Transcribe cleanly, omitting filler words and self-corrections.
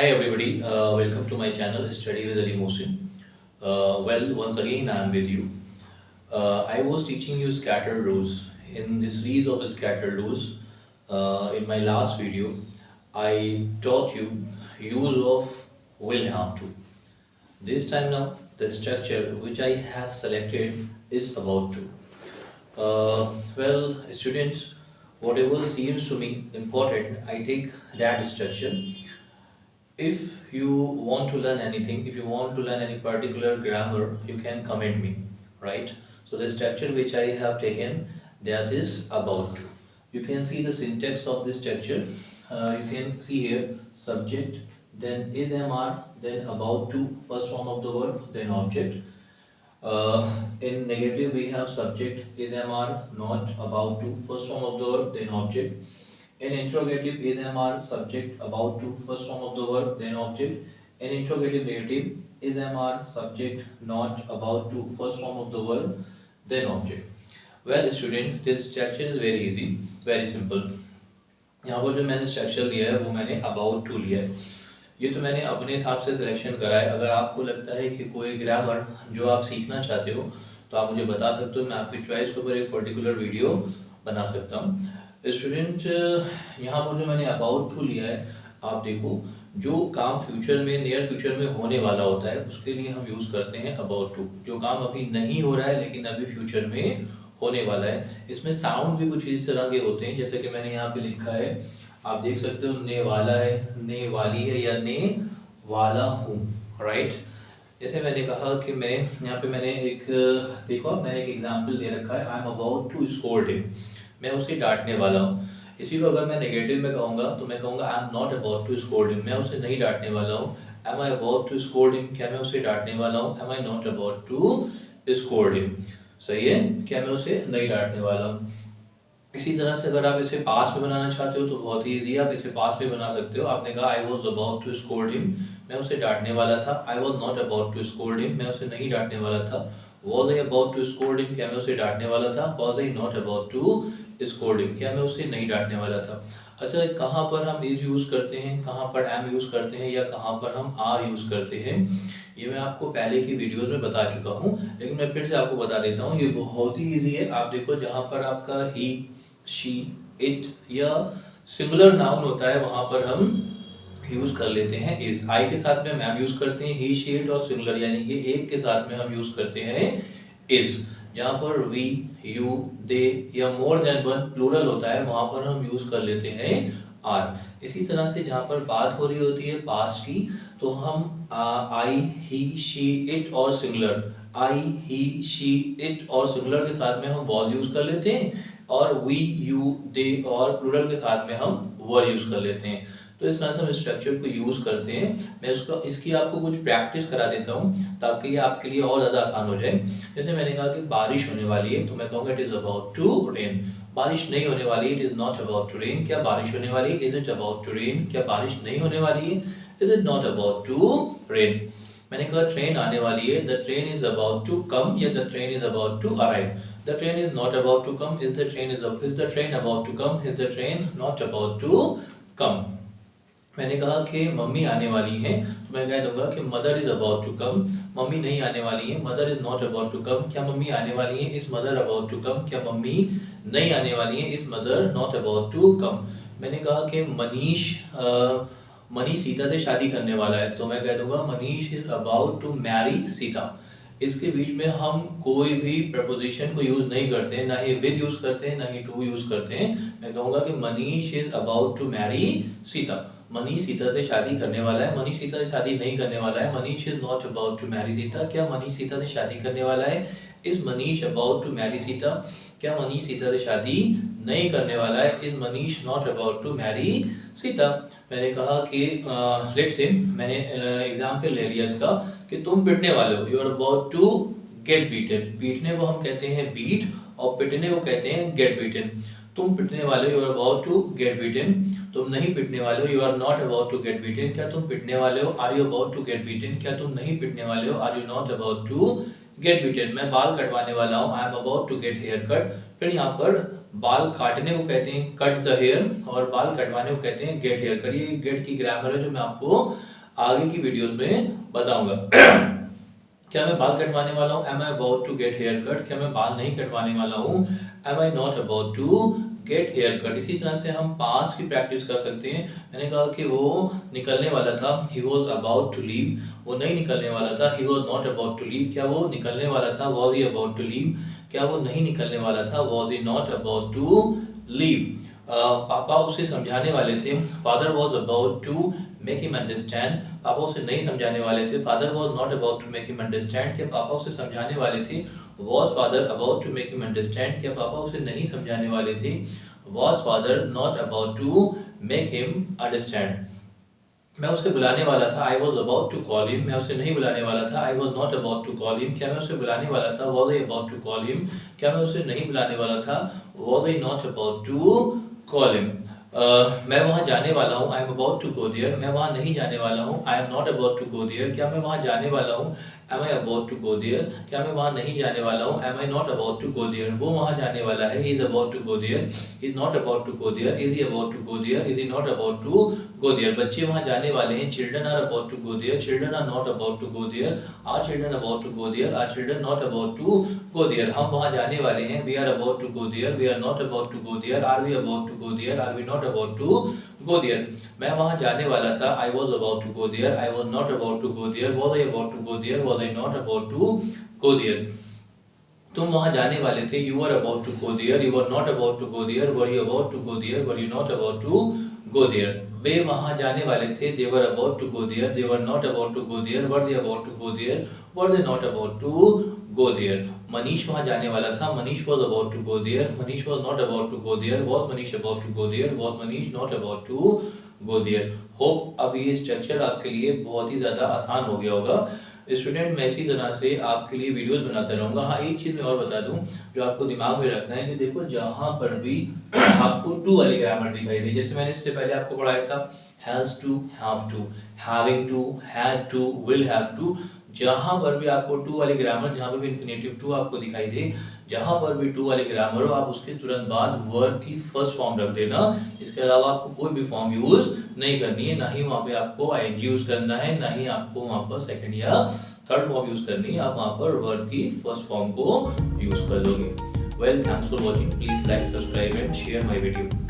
Hi everybody, welcome to my channel Study with Ali Mohsin. Once again I am with you. I was teaching you scattered rows. In this series of scattered rows, in my last video, I taught you use of will have to. This time now, the structure which I have selected is about to. Students, whatever seems to me important, I take that structure. If you want to learn anything, if you want to learn any particular grammar, you can comment me, right? So the structure which I have taken, that is about to. You can see the syntax of this structure. You can see here subject, then is MR, then about to, first form of the word, then object. In negative we have subject is MR, not about to, first form of the word, then object. In interrogative is MR, subject, about to, first form of the verb, then object. In interrogative negative is MR, subject, not, about to, first form of the verb, then object. Well student, this structure is very easy, very simple. यहाँ पर जो मैंने structure लिया है वो मैंने about to लिया है. ये तो मैंने अपने हिसाब से सिलेक्शन करा है. अगर आपको लगता है कि कोई ग्रामर जो आप सीखना चाहते हो तो आप मुझे बता सकते हो, मैं आपकी चॉइस के ऊपर एक पर्टिकुलर वीडियो बना सकता हूँ. स्टूडेंट, यहाँ पर जो मैंने अबाउट टू लिया है, आप देखो जो काम फ्यूचर में, नियर फ्यूचर में होने वाला होता है उसके लिए हम यूज़ करते हैं अबाउट टू. जो काम अभी नहीं हो रहा है लेकिन अभी फ्यूचर में होने वाला है, इसमें साउंड भी कुछ इस तरह के होते हैं जैसे कि मैंने यहाँ पे लिखा है, आप देख सकते हो ने वाला है, ने वाली है या ने वाला हूँ, राइट. जैसे मैंने कहा कि मैं यहाँ पे मैंने एक देखो मैंने एक एग्जांपल दे रखा है, I am about to scold him, मैं उसे डांटने वाला हूँ. इसी को अगर मैं नेगेटिव में कहूँगा तो मैं कहूँगा I am not about to scold him, मैं उसे नहीं डांटने वाला हूँ. Am I about to scold him, क्या मैं उसे डांटने वाला हूँ. Am I not about to scold him, सही है, क्या मैं उसे नहीं डांटने वाला हूँ. इसी तरह से अगर आप इसे पास में बनाना चाहते हो तो बहुत ही ईजी, आप इसे पास में बना सकते हो. आपने कहा I was about to scold him, मैं उसे डांटने वाला था. I was not about to scold him, मैं उसे नहीं डांटने वाला था. Was I about to scold him, क्या मैं उसे डांटने वाला था. Was I not about to scold him, क्या मैं उसे नहीं डांटने वाला था. अच्छा, कहाँ पर हम इज यूज़ करते हैं, कहाँ पर एम यूज़ करते हैं या कहाँ पर हम आर यूज़ करते हैं, ये मैं आपको पहले की वीडियोस में बता चुका हूँ, लेकिन मैं फिर से आपको बता देता हूँ. ये बहुत ही ईजी है. आप देखो जहाँ पर आपका ही, शी, इट या सिंगुलर नाउन होता है वहाँ पर हम यूज़ कर लेते हैं इज. आई के साथ में मैम यूज़ करते हैं ही, शी, इट, और सिंगुलर यानी कि एक के साथ में हम यूज़ करते हैं इज. जहाँ पर वी, यू, दे या मोर देन वन प्लूरल होता है वहाँ पर हम यूज़ कर लेते हैं आर. इसी तरह से जहाँ पर बात हो रही होती है पास्ट की तो हम आई, ही, शी, इट और singular, I, he, she, it और सिंगुलर के साथ में हम वॉज यूज़ कर लेते हैं, और वी, यू, दे और प्लूरल के साथ में हम वर यूज़ कर लेते हैं. तो इस तरह से हम स्ट्रक्चर को यूज़ करते हैं. मैं इसकी आपको कुछ प्रैक्टिस करा देता हूँ ताकि ये आपके लिए और ज़्यादा आसान हो जाए. जैसे मैंने कहा कि बारिश होने वाली है तो मैं कहूँगा it is about to rain. बारिश नहीं होने वाली है, it is not about to rain. क्या बारिश होने वाली है, is it about to rain. क्या बारिश नहीं होने वाली है, is it not about to rain. मैंने कहा ट्रेन आने वाली है, the train is about to come या the train is about to arrive. The train is not about to come, is the train about to come, is the train not about to come. मैंने कहा कि mummy आने वाली है तो मैं कह दूंगा कि mother is about to come. Mummy नहीं आने वाली है, mother is not about to come. क्या मम्मी आने वाली है, is mother about to come. क्या मम्मी नहीं आने वाली है, is mother not about to come. मैंने कहा कि मनीष सीता से शादी करने वाला है तो मैं कह दूंगा Manish is about to marry Sita. इसके बीच में हम कोई भी प्रपोजिशन को यूज नहीं करते हैं, ना ही विद यूज करते हैं ना ही टू यूज करते हैं. मैं कहूँगा कि Manish is about to marry Sita. Manish Sita से शादी करने वाला है, मनीष सीता से शादी नहीं करने वाला है. Manish is not about to marry Sita. क्या मनीष सीता से शादी करने वाला है, is Manish about to marry Sita. क्या मनीष सीता से शादी नहीं करने वाला है, is Manish not about to marry Sita. मैंने कहा कि लेट्स से मैंने एग्जाम्पल ले लिया इसका कि तुम पिटने वाले हो, you are about to get beaten. पीटने को हम कहते हैं बीट और पिटने को कहते हैं गेट बीटन. तुम पिटने वाले हो, you are about to get beaten. तुम नहीं पिटने वाले हो, you are not about to get beaten. क्या तुम पिटने वाले हो, are you about to get beaten. क्या तुम नहीं पिटने वाले हो, are you not about to get beaten. मैं बाल कटवाने वाला हूँ, I am about to get hair cut. फिर यहाँ पर बाल काटने को कहते हैं कट द हेयर और बाल कटवाने को कहते हैं गेट हेयर कट. ये गेट की ग्रामर है जो मैं आपको आगे की वीडियोस में बताऊंगा। क्या मैं बाल कटवाने वाला हूँ? Am I about to get hair cut? क्या मैं बाल नहीं कटवाने वाला हूँ? Am I not about to get hair cut? इसी तरह से हम पास्ट की प्रैक्टिस कर सकते हैं। मैंने कहा कि वो निकलने वाला था, he was about to leave. वो नहीं निकलने वाला था, he was not about to leave. क्या वो निकलने वाला था? Was he about to leave. क्या वो नहीं निकलने वाला था? Was he not about to leave. पापा उसे समझाने वाले थे, father was about to make him understand. पापा उसे नहीं समझाने वाले थे, father was not about to make him understand. क्या पापा उसे समझाने वाले थे? Was father about to make him understand. क्या पापा उसे नहीं समझाने वाले थे? Was father not about to make him understand. मैं उसे बुलाने वाला था, I was about to call him. मैं उसे नहीं बुलाने वाला था, I was not about to call him. क्या मैं उसे बुलाने वाला था? Was I about to call him. क्या मैं उसे नहीं बुलाने वाला था? Was I not about to call him. मैं वहाँ जाने वाला हूँ, I am about to go there. मैं वहाँ नहीं जाने वाला हूँ, I am not about to go there. क्या मैं वहाँ जाने वाला हूँ? Am I about to go there. क्या मैं वहाँ नहीं जाने वाला हूँ? Am I not about to go there. वो वहाँ जाने वाला है, he is about to go there. He is not about to go there. Is he about to go there. Is he not about to go there. बच्चे वहाँ जाने वाले हैं, children are about to go there. Children are not about to go there. Are children about to go there. Are children not about to go there. हम वहाँ जाने वाले हैं, we are about to go there. We are not about to go there. Are we about to go there. Are we not about to go there. मैं वहाँ जाने वाला था, I was about to go there. I was not about to go there. Was I about to go there. Was I not about to go there. तुम वहाँ जाने वाले थे, you are about to go there. You are not about to go there. Were you about to go there. Were you not about to go there. वे वहाँ जाने वाले थे, they were about to go there. They were not about to go there. Were they about to go there. Were they not about to go there. Manish वहाँ जाने वाला था, Manish was about to go there. Manish was not about to go there. Was Manish about to go there. Was Manish not about to go there. Hope अब ये structure आपके लिए बहुत ही ज़्यादा आसान हो गया होगा। स्टूडेंट, मैं इसी तरह से आपके लिए वीडियोस बनाता रहूँगा। हाँ, एक चीज़ मैं और बता दूँ जो आपको दिमाग में रखना है कि देखो, जहाँ पर भी आपको टू वाली ग्रामर दिखाई दे, जैसे मैंने इससे पहले आपको पढ़ाया था has to, have to, having to, had to, will have to. जहाँ पर भी आपको टू वाली ग्रामर, जहाँ पर भी इन्फिनेटिव टू आपको दिखाई दे, जहाँ पर भी टू वाली ग्रामर हो, आप उसके तुरंत बाद वर्ब की फर्स्ट फॉर्म रख देना। इसके अलावा आपको कोई भी फॉर्म यूज नहीं करनी है, ना ही वहाँ पे आपको आईएनजी यूज करना है, ना ही आपको वहाँ पर सेकंड या थर्ड फॉर्म यूज करनी है। आप वहाँ पर वर्ब की फर्स्ट फॉर्म को यूज कर लोगे। Well, thanks for watching. Please like, subscribe and share my video.